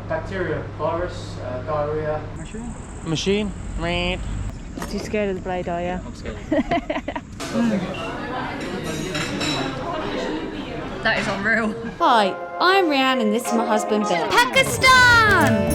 bacteria, virus, diarrhea. Machine? Machine? Too scared of the blade, are you? I'm scared. That is unreal. Hi, I'm Reanne and this is my husband Ben. Pakistan!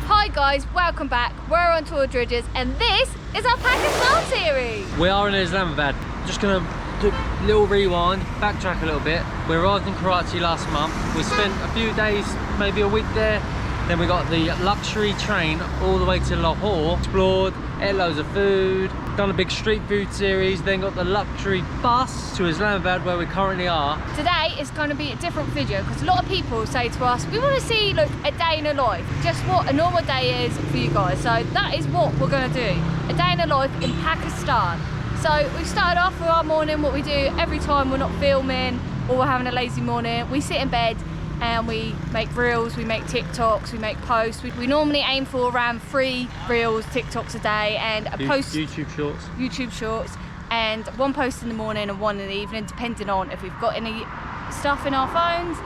Hi guys, welcome back. We're on tour Dridgers and this is our Pakistan series. We are in Islamabad. Just gonna do a little rewind, backtrack a little bit. We arrived in Karachi last month. We spent a few days, maybe a week there. Then we got the luxury train all the way to Lahore, explored, ate loads of food, done a big street food series, then got the luxury bus to Islamabad where we currently are. Today is going to be a different video because a lot of people say to us, we want to see like a day in a life, just what a normal day is for you guys. So that is what we're going to do, a day in a life in Pakistan. So we started off with our morning, what we do every time we're not filming or we're having a lazy morning. We sit in bed and we make reels, we make TikToks, we make posts. We normally aim for around 3 reels, TikToks a day and a post. YouTube shorts and 1 post in the morning and 1 in the evening, depending on if we've got any stuff in our phones.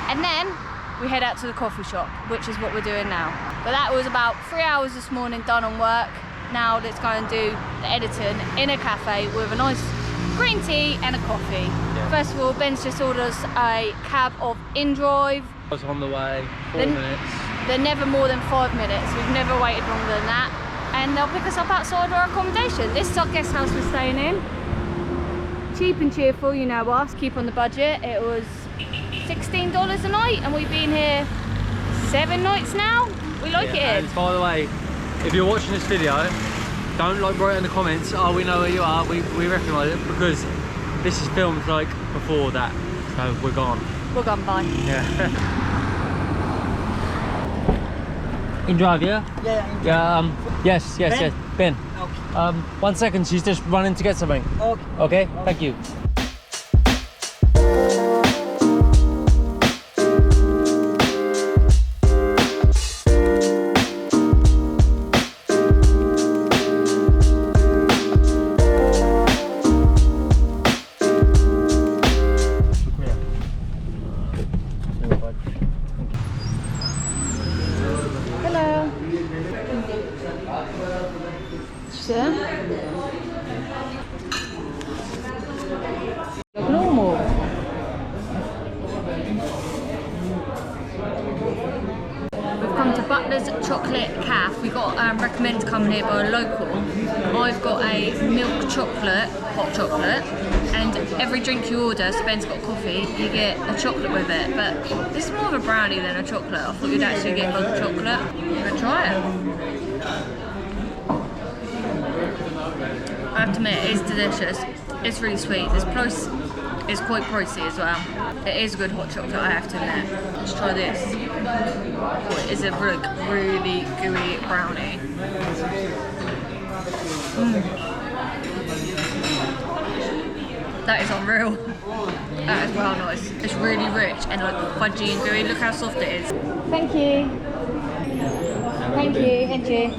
And then we head out to the coffee shop, which is what we're doing now. But that was about 3 hours this morning done on work. Now let's go and do the editing in a cafe with a nice green tea and a coffee. Yeah. First of all, Ben's just ordered us a cab of InDrive. I was on the way, 4 minutes. They're never more than 5 minutes. We've never waited longer than that. And they'll pick us up outside our accommodation. This is our guest house we're staying in. Cheap and cheerful, you know us. Keep on the budget. It was $16 a night and we've been here 7 nights now. We like it here. And by the way, if you're watching this video, don't like write in the comments, oh we know where you are, we recognise it, because this is filmed like before that, so we're gone. We're gone, bye. Yeah. InDrive, yeah? Yeah. Yes, Ben. Okay. 1 second, she's just running to get something. Okay, thank you. Like normal. We've come to Butlers Chocolate Cafe. We got recommended coming here by a local. I've got a milk chocolate, hot chocolate, and every drink you order, so Ben's got coffee, you get a chocolate with it. But this is more of a brownie than a chocolate. I thought you'd actually get like a chocolate. I'm gonna try it. I have to admit, it is delicious. It's really sweet. This price is quite pricey as well. It is a good hot chocolate, I have to admit. Let's try this. Oh, it is a really gooey brownie. That is unreal. That is well nice. It's really rich and like fudgy and gooey. Look how soft it is. Thank you. Thank you.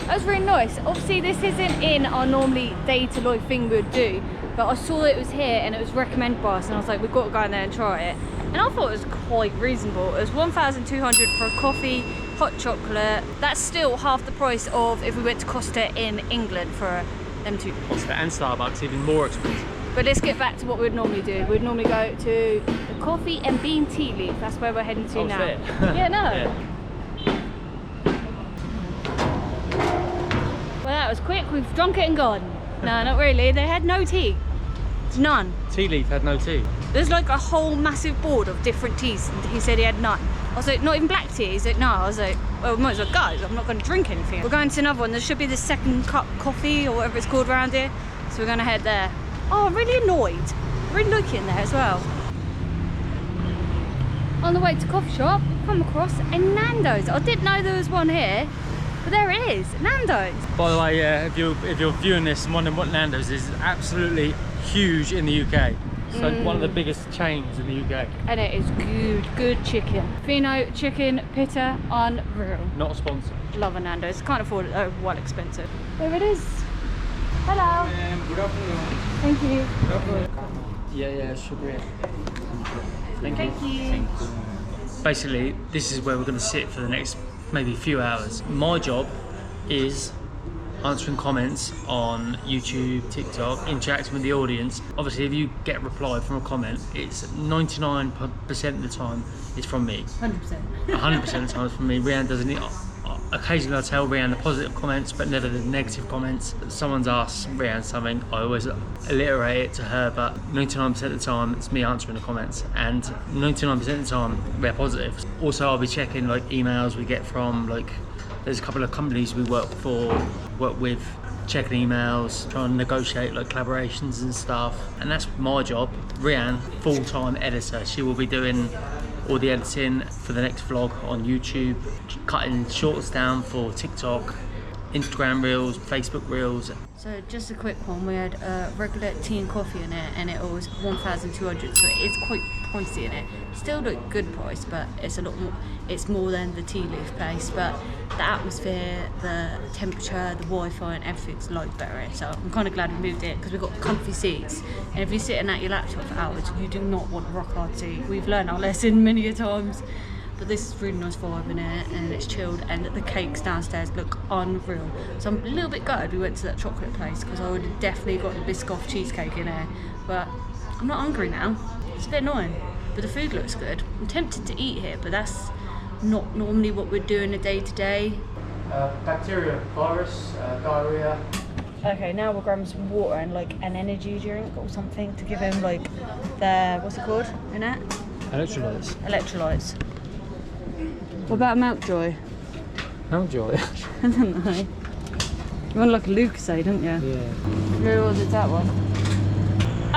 That was really nice. Obviously this isn't in our normally day-to-life thing we'd do, but I saw it was here and it was recommended by us and I was like, we've got to go in there and try it. And I thought it was quite reasonable. It was $1,200 for a coffee, hot chocolate. That's still half the price of if we went to Costa in England for them two. Costa and Starbucks, even more expensive. But let's get back to what we'd normally do. We'd normally go to the Coffee and Bean Tea Leaf. That's where we're heading to now. Yeah, no. Yeah. Well, that was quick. We've drunk it and gone. No, not really. They had no tea. None. Tea Leaf had no tea. There's like a whole massive board of different teas and he said he had none. I was like, not even black tea? He said, no. I was like, well, we might as well go. I'm not going to drink anything. We're going to another one. There should be the second cup coffee or whatever it's called around here. So we're going to head there. Oh, I'm really annoyed. Really like it in there as well. On the way to coffee shop, we've come across a Nandos. I didn't know there was one here. But there it is, Nandos. By the way, yeah, if you're viewing this and wondering what Nandos is, absolutely huge in the UK. It's like one of the biggest chains in the UK. And it is good chicken. Fino chicken, pitta, unreal. Not a sponsor. Love a Nandos. Can't afford it though, well expensive. There it is. Hello. Good afternoon. Thank you. Good afternoon. Yeah, shukriya. Thank you. Thank you. Basically, this is where we're going to sit for the next maybe few hours. My job is answering comments on YouTube, TikTok, interacting with the audience. Obviously, if you get a reply from a comment, it's 99% of the time it's from me. 100%. 100% of the time it's from me. Reanne doesn't. Occasionally I tell Reanne the positive comments, but never the negative comments. Someone's asked Reanne something, I always alliterate it to her, but 99% of the time it's me answering the comments, and 99% of the time they're positive. Also, I'll be checking like emails we get from there's a couple of companies we work with, checking emails, trying to negotiate like collaborations and stuff, and that's my job. Reanne, full-time editor, she will be doing all the editing for the next vlog on YouTube, cutting shorts down for TikTok, Instagram reels, Facebook reels. So just a quick one, we had regular tea and coffee in it, and it was 1,200, so it's quite pricey in it. Still a good price, but it's a lot more. It's more than the tea leaf place, but the atmosphere, the temperature, the Wi-Fi, and everything's a lot better. So I'm kind of glad we moved it because we've got comfy seats. And if you're sitting at your laptop for hours, you do not want a rock hard seat. We've learned our lesson many a times. But this is really nice vibe in it, and it's chilled, and the cakes downstairs look unreal. So I'm a little bit gutted we went to that chocolate place because I would have definitely got the Biscoff cheesecake in there. But I'm not hungry now. It's a bit annoying, but the food looks good. I'm tempted to eat here, but that's not normally what we're doing a day to day. Bacteria, virus, diarrhea. Okay, now we're grabbing some water and like an energy drink or something to give him like the, what's it called in it? Electrolytes. Electrolytes. What about Mountjoy? Mountjoy? I don't know. You want like a Lucasade, don't you? Yeah. Who ordered that one?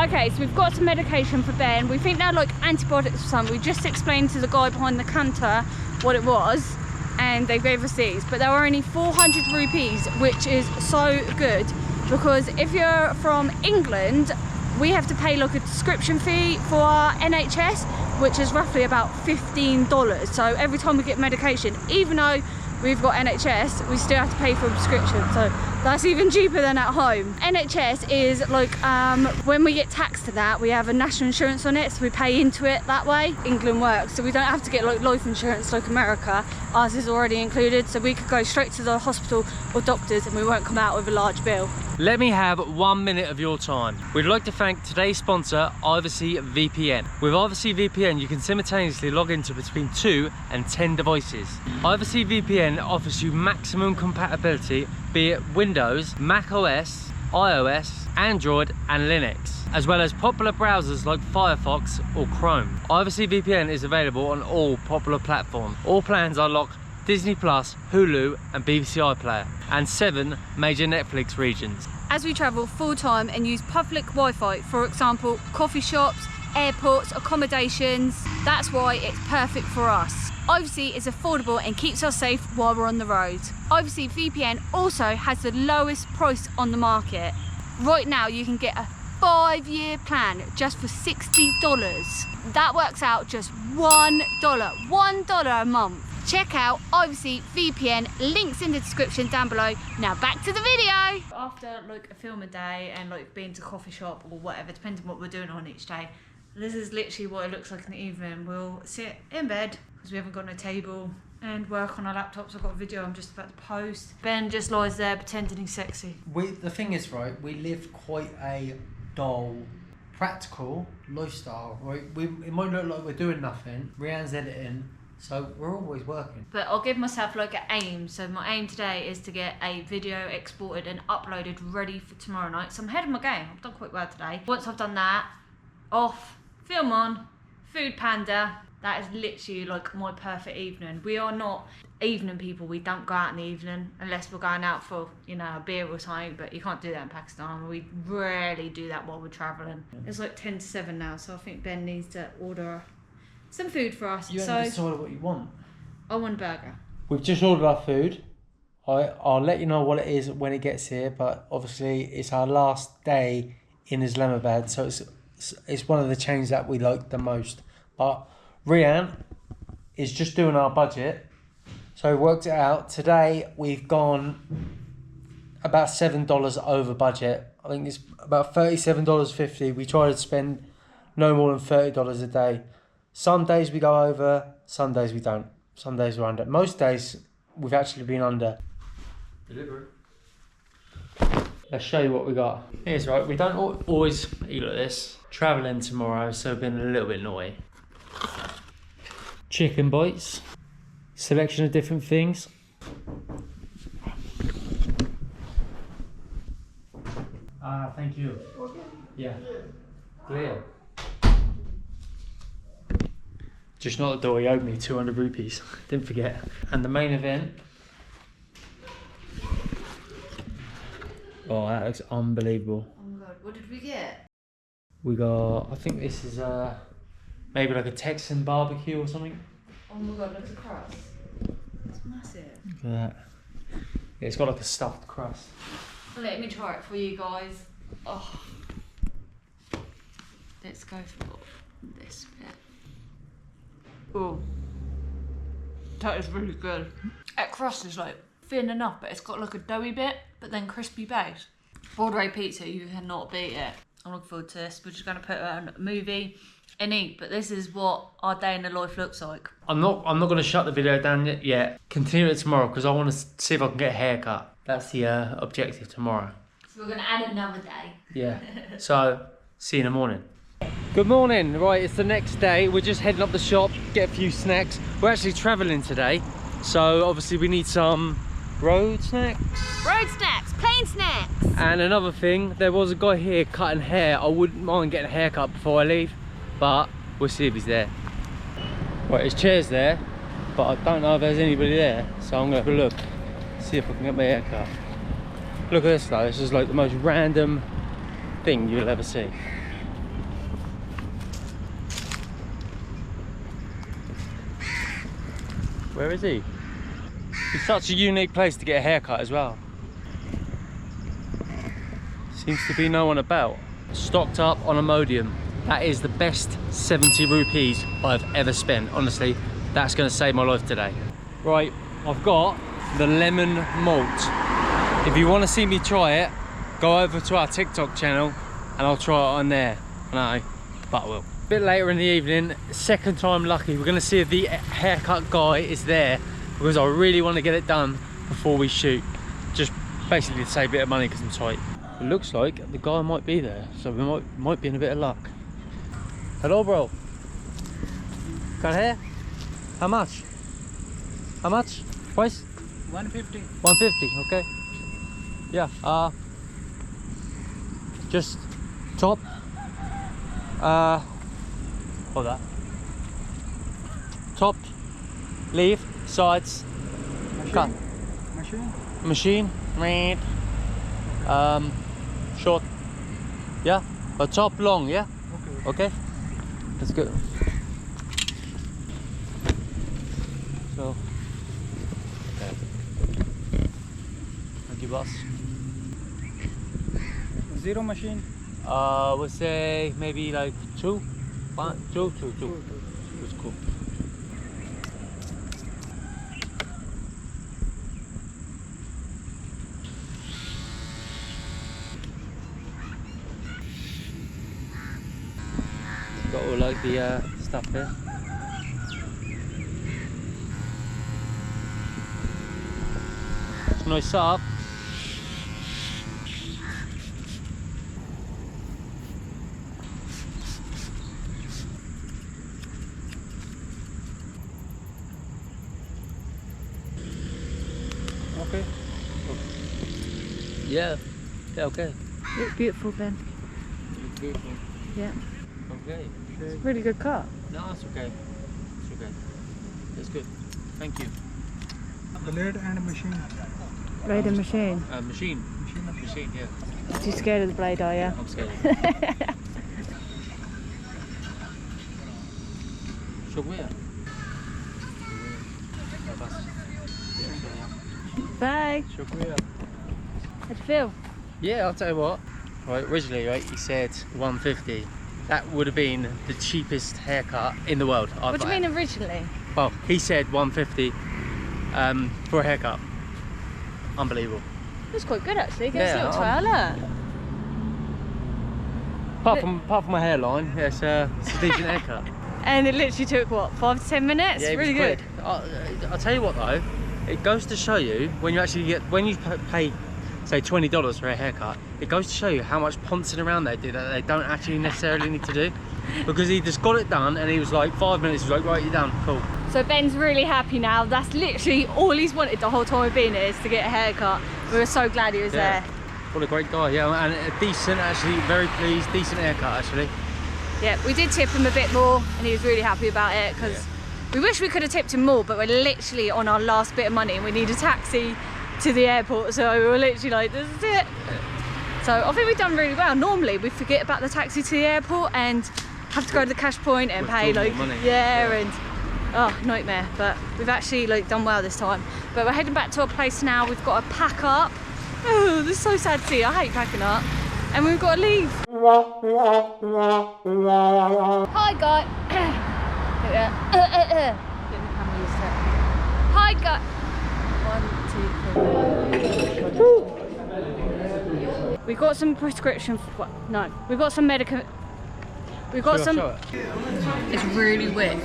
Okay, so we've got some medication for Ben. We think they're like antibiotics or something. We just explained to the guy behind the counter what it was, and they gave us these. But they were only 400 rupees, which is so good, because if you're from England, we have to pay like a subscription fee for our NHS, which is roughly about $15. So every time we get medication, even though we've got NHS, we still have to pay for a prescription. So that's even cheaper than at home. NHS is like, when we get taxed to that, we have a national insurance on it, so we pay into it that way. England works, so we don't have to get like life insurance like America. Ours is already included, so we could go straight to the hospital or doctors and we won't come out with a large bill. Let me have 1 minute of your time. We'd like to thank today's sponsor, Oversea VPN. With Oversea VPN, you can simultaneously log into between 2 and 10 devices. Oversea VPN offers you maximum compatibility, be it Windows, Mac OS, iOS, Android and Linux, as well as popular browsers like Firefox or Chrome. Oversea VPN is available on all popular platforms. All plans unlock Disney+, Hulu and BBC iPlayer, and 7 major Netflix regions. As we travel full-time and use public Wi-Fi, for example, coffee shops, airports, accommodations, that's why it's perfect for us. Oversea is affordable and keeps us safe while we're on the road. Oversea VPN also has the lowest price on the market. Right now you can get a 5-year plan just for $60. That works out just $1 a month. Check out Oversea VPN, links in the description down below. Now back to the video. After like a filming day and like being to a coffee shop or whatever, depending on what we're doing on each day, this is literally what it looks like in the evening. We'll sit in bed because we haven't got no table and work on our laptops. I've got a video I'm just about to post. Ben just lies there pretending he's sexy. The thing is, right, we live quite a dull, practical lifestyle, right? It might look like we're doing nothing. Reanne's editing, so we're always working. But I'll give myself like an aim. So my aim today is to get a video exported and uploaded ready for tomorrow night. So I'm ahead of my game. I've done quite well today. Once I've done that, off, film on, Food Panda. That is literally like my perfect evening. We are not evening people. We don't go out in the evening unless we're going out for, you know, a beer or something, but you can't do that in Pakistan. We rarely do that while we're travelling. It's like 10 to 7 now, so I think Ben needs to order some food for us. You haven't decided what you want. I want a burger. We've just ordered our food. I'll let you know what it is when it gets here, but obviously it's our last day in Islamabad, so it's one of the chains that we like the most. But Reanne is just doing our budget, so we worked it out. Today we've gone about $7 over budget. I think it's about $37.50. We try to spend no more than $30 a day. Some days we go over, some days we don't. Some days we're under. Most days we've actually been under. Delivery. Let's show you what we got. Here's right, we don't always eat like this. Travelling tomorrow, so we've been a little bit naughty. Chicken bites. Selection of different things. Thank you. Okay. Yeah. Clear. Just not the door, he owed me 200 rupees. Didn't forget. And the main event. Oh, that looks unbelievable. Oh my god, what did we get? We got, I think this is maybe like a Texan barbecue or something. Oh my god, look at the crust. It's massive. Look at that. Yeah, it's got like a stuffed crust. Let me try it for you guys. Oh. Let's go for this bit. Oh. That is really good. That crust is like thin enough, but it's got like a doughy bit, but then crispy base. Broadway pizza, you cannot beat it. I'm looking forward to this. We're just going to put it on a movie and eat, but this is what our day in the life looks like. I'm not going to shut the video down yet. Continue it tomorrow because I want to see if I can get a haircut. That's the objective tomorrow. So we're going to add another day. Yeah. So, see you in the morning. Good morning. Right, it's the next day. We're just heading up the shop, get a few snacks. We're actually travelling today, so obviously we need some road snacks. Road snacks, plain snacks. And another thing, there was a guy here cutting hair. I wouldn't mind getting a haircut before I leave, but we'll see if he's there. Right, his chair's there, but I don't know if there's anybody there, so I'm gonna have a look, see if I can get my haircut. Look at this though, this is like the most random thing you'll ever see. Where is he? It's such a unique place to get a haircut as well. Seems to be no one about. Stocked up on Imodium. That is the best 70 rupees I've ever spent. Honestly, that's going to save my life today. Right, I've got the lemon malt. If you want to see me try it, go over to our TikTok channel and I'll try it on there. I know, but I will. A bit later in the evening, second time lucky. We're going to see if the haircut guy is there because I really want to get it done before we shoot. Just basically to save a bit of money because I'm tight. It looks like the guy might be there, so we might be in a bit of luck. Hello, bro. Got hair? How much? How much? Price? 150. 150, okay. Yeah, just top. Hold that. Top, leave, sides, cut. Machine, right. Short. Yeah, a top long, yeah? Okay. That's good. So, okay. Thank you, boss. Zero machine. We'll say maybe like two. Two. It's cool. Got all like the stuff here. It's a nice setup. Okay. Yeah. Yeah. Okay. You look beautiful, Ben. Beautiful. Yeah. Okay. It's a really good cut. No, it's okay. It's okay. It's good. Thank you. Blade and machine. Blade and machine. Machine. Machine, yeah. Too scared of the blade, are you? I'm scared. Shukriya. Bye. Shukriya. How'd you feel? Yeah, I'll tell you what. Right, originally, right, he said 150. That would have been the cheapest haircut in the world. What do you mean originally? Well, he said 150 for a haircut. Unbelievable. That's quite good actually. Get Yeah, a little twirler. Apart from my hairline, yeah, it's a decent haircut. And it literally took what, 5 to 10 minutes? Yeah, it was really quick. good. I'll tell you what though, it goes to show you when you actually when you pay say $20 for a haircut, it goes to show you how much poncing around they do that they don't actually necessarily need to do. Because he just got it done and he was like 5 minutes, he was like, right, you're done, cool. So Ben's really happy now. That's literally all he's wanted the whole time we've been here, is to get a haircut. We were so glad he was there. What a great guy, yeah, and a decent, actually, very pleased, decent haircut actually. Yeah, we did tip him a bit more and he was really happy about it, because we wish we could have tipped him more, but we're literally on our last bit of money and we need a taxi to the airport, so we were literally like, this is it. So I think we've done really well. Normally we forget about the taxi to the airport and have to go to the cash point and pay like money. and oh, nightmare. But we've actually like done well this time. But we're heading back to our place now. We've got to pack up. Oh, this is so sad to see. I hate packing up. And we've got to leave. Hi guys. Hi guys. 1, 2, 3. We got some prescription. Well, no, we got some medical. We got some. Show it. It's really wet.